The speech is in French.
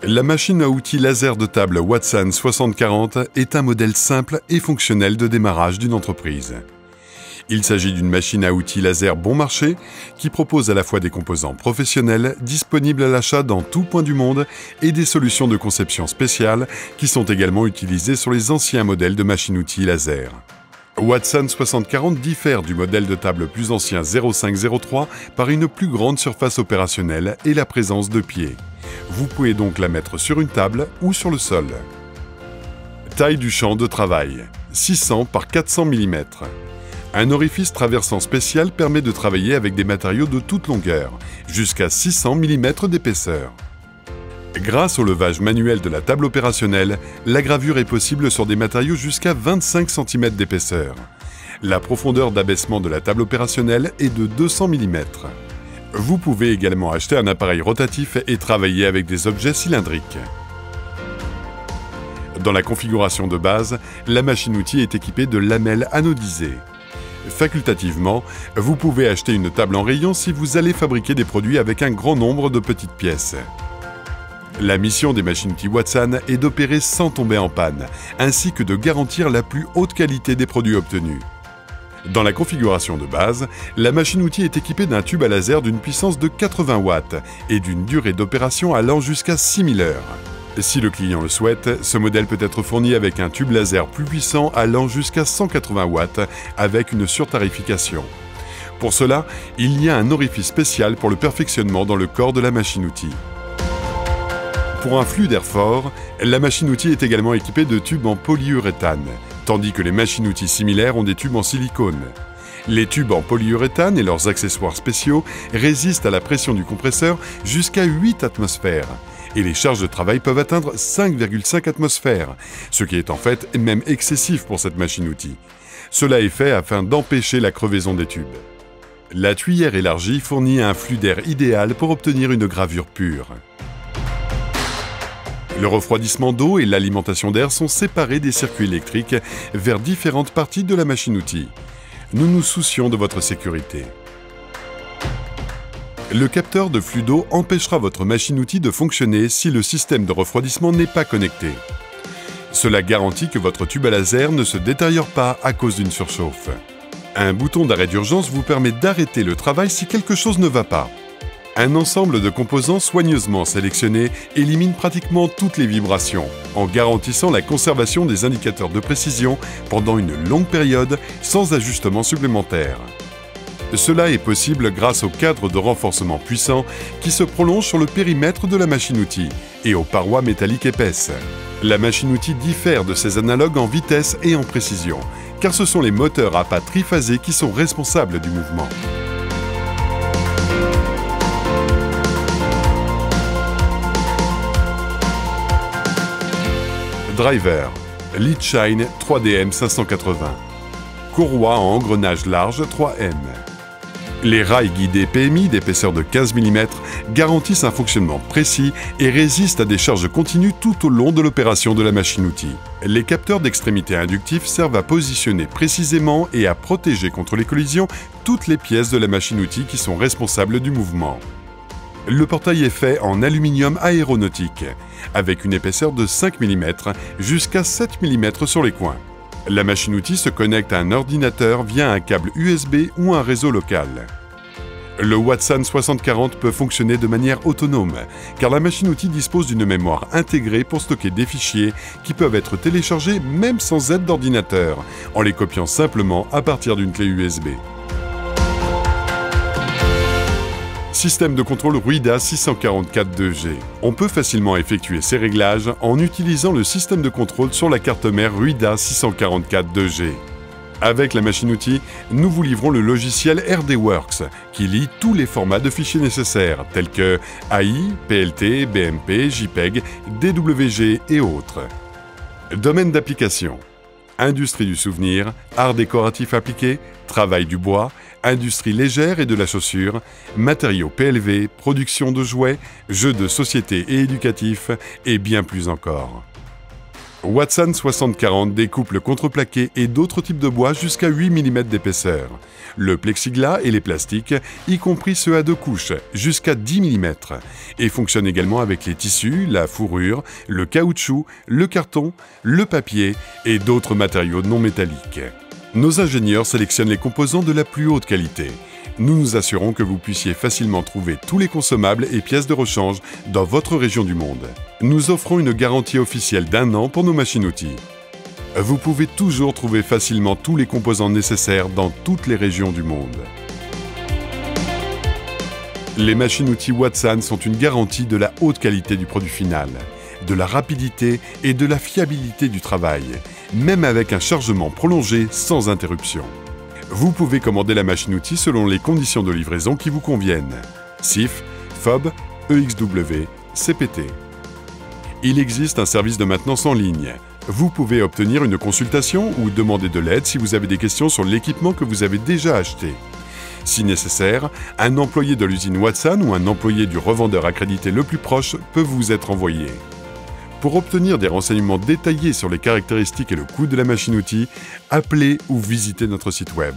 La machine à outils laser de table Watson 6040 est un modèle simple et fonctionnel de démarrage d'une entreprise. Il s'agit d'une machine à outils laser bon marché qui propose à la fois des composants professionnels disponibles à l'achat dans tout point du monde et des solutions de conception spéciales qui sont également utilisées sur les anciens modèles de machines-outils laser. Watson 6040 diffère du modèle de table plus ancien 0503 par une plus grande surface opérationnelle et la présence de pieds. Vous pouvez donc la mettre sur une table ou sur le sol. Taille du champ de travail, 600 par 400 mm. Un orifice traversant spécial permet de travailler avec des matériaux de toute longueur, jusqu'à 600 mm d'épaisseur. Grâce au levage manuel de la table opérationnelle, la gravure est possible sur des matériaux jusqu'à 25 cm d'épaisseur. La profondeur d'abaissement de la table opérationnelle est de 200 mm. Vous pouvez également acheter un appareil rotatif et travailler avec des objets cylindriques. Dans la configuration de base, la machine-outil est équipée de lamelles anodisées. Facultativement, vous pouvez acheter une table en rayon si vous allez fabriquer des produits avec un grand nombre de petites pièces. La mission des machines-outils Watson est d'opérer sans tomber en panne, ainsi que de garantir la plus haute qualité des produits obtenus. Dans la configuration de base, la machine-outil est équipée d'un tube à laser d'une puissance de 80 watts et d'une durée d'opération allant jusqu'à 6000 heures. Si le client le souhaite, ce modèle peut être fourni avec un tube laser plus puissant allant jusqu'à 180 watts avec une surtarification. Pour cela, il y a un orifice spécial pour le perfectionnement dans le corps de la machine-outil. Pour un flux d'air fort, la machine-outil est également équipée de tubes en polyuréthane, tandis que les machines-outils similaires ont des tubes en silicone. Les tubes en polyuréthane et leurs accessoires spéciaux résistent à la pression du compresseur jusqu'à 8 atmosphères. Et les charges de travail peuvent atteindre 5,5 atmosphères, ce qui est en fait même excessif pour cette machine-outil. Cela est fait afin d'empêcher la crevaison des tubes. La tuyère élargie fournit un flux d'air idéal pour obtenir une gravure pure. Le refroidissement d'eau et l'alimentation d'air sont séparés des circuits électriques vers différentes parties de la machine-outil. Nous nous soucions de votre sécurité. Le capteur de flux d'eau empêchera votre machine-outil de fonctionner si le système de refroidissement n'est pas connecté. Cela garantit que votre tube à laser ne se détériore pas à cause d'une surchauffe. Un bouton d'arrêt d'urgence vous permet d'arrêter le travail si quelque chose ne va pas. Un ensemble de composants soigneusement sélectionnés élimine pratiquement toutes les vibrations, en garantissant la conservation des indicateurs de précision pendant une longue période sans ajustement supplémentaire. Cela est possible grâce au cadre de renforcement puissant qui se prolonge sur le périmètre de la machine-outil et aux parois métalliques épaisses. La machine-outil diffère de ses analogues en vitesse et en précision, car ce sont les moteurs à pas triphasés qui sont responsables du mouvement. Driver, Leadshine 3DM 580. Courroie en engrenage large 3M. Les rails guidés PMI d'épaisseur de 15 mm garantissent un fonctionnement précis et résistent à des charges continues tout au long de l'opération de la machine-outil. Les capteurs d'extrémité inductifs servent à positionner précisément et à protéger contre les collisions toutes les pièces de la machine-outil qui sont responsables du mouvement. Le portail est fait en aluminium aéronautique, avec une épaisseur de 5 mm jusqu'à 7 mm sur les coins. La machine-outil se connecte à un ordinateur via un câble USB ou un réseau local. Le Watson 6040 peut fonctionner de manière autonome, car la machine-outil dispose d'une mémoire intégrée pour stocker des fichiers qui peuvent être téléchargés même sans aide d'ordinateur, en les copiant simplement à partir d'une clé USB. Système de contrôle Ruida 644-2G. On peut facilement effectuer ces réglages en utilisant le système de contrôle sur la carte mère Ruida 644-2G. Avec la machine-outil, nous vous livrons le logiciel RDWorks, qui lit tous les formats de fichiers nécessaires, tels que AI, PLT, BMP, JPEG, DWG et autres. Domaine d'application. Industrie du souvenir, art décoratif appliqué, travail du bois, industrie légère et de la chaussure, matériaux PLV, production de jouets, jeux de société et éducatifs, et bien plus encore. Watson 6040 découpe le contreplaqué et d'autres types de bois jusqu'à 8 mm d'épaisseur. Le plexiglas et les plastiques, y compris ceux à 2 couches, jusqu'à 10 mm. Et fonctionne également avec les tissus, la fourrure, le caoutchouc, le carton, le papier et d'autres matériaux non métalliques. Nos ingénieurs sélectionnent les composants de la plus haute qualité. Nous nous assurons que vous puissiez facilement trouver tous les consommables et pièces de rechange dans votre région du monde. Nous offrons une garantie officielle d'1 an pour nos machines-outils. Vous pouvez toujours trouver facilement tous les composants nécessaires dans toutes les régions du monde. Les machines-outils Watson sont une garantie de la haute qualité du produit final, de la rapidité et de la fiabilité du travail, même avec un chargement prolongé sans interruption. Vous pouvez commander la machine-outil selon les conditions de livraison qui vous conviennent. CIF, FOB, EXW, CPT. Il existe un service de maintenance en ligne. Vous pouvez obtenir une consultation ou demander de l'aide si vous avez des questions sur l'équipement que vous avez déjà acheté. Si nécessaire, un employé de l'usine Watson ou un employé du revendeur accrédité le plus proche peut vous être envoyé. Pour obtenir des renseignements détaillés sur les caractéristiques et le coût de la machine-outil, appelez ou visitez notre site web.